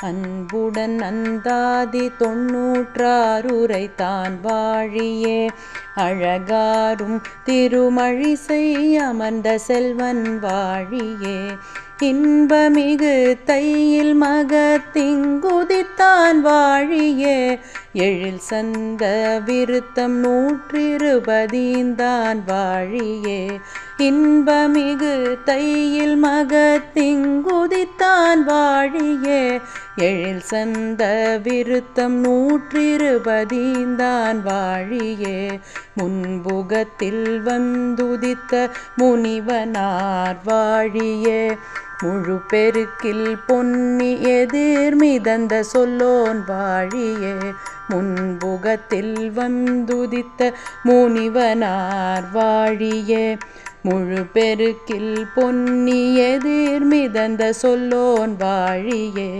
அன்புடன் அந்தாதி 96 உரைத்தான் வாழியே. அழகாரும் திருமழிசை அமர்ந்த செல்வன் வாழியே. இன்பமிகு தையில் மகத்திங்குதித்தான் வாழியே. எழில் சந்த விருத்தம் 120 வாழியே. இன்பமிகு தையில் மகத்திங்குதித்தான் வாழியே. எழில் சந்த விருத்தம் 120 வாழியே. முன்புகத்தில் வந்துதித்த முனிவனார் வாழியே. முழு பெருக்கில் பொன்னி எதிர் மிதந்த சொல்லோன் வாழியே. முன்புகத்தில் வந்துதித்த முனிவனார் வாழியே. முழு பெருக்கில் பொன்னி எதிர் மிதந்த சொல்லோன் வாழியே.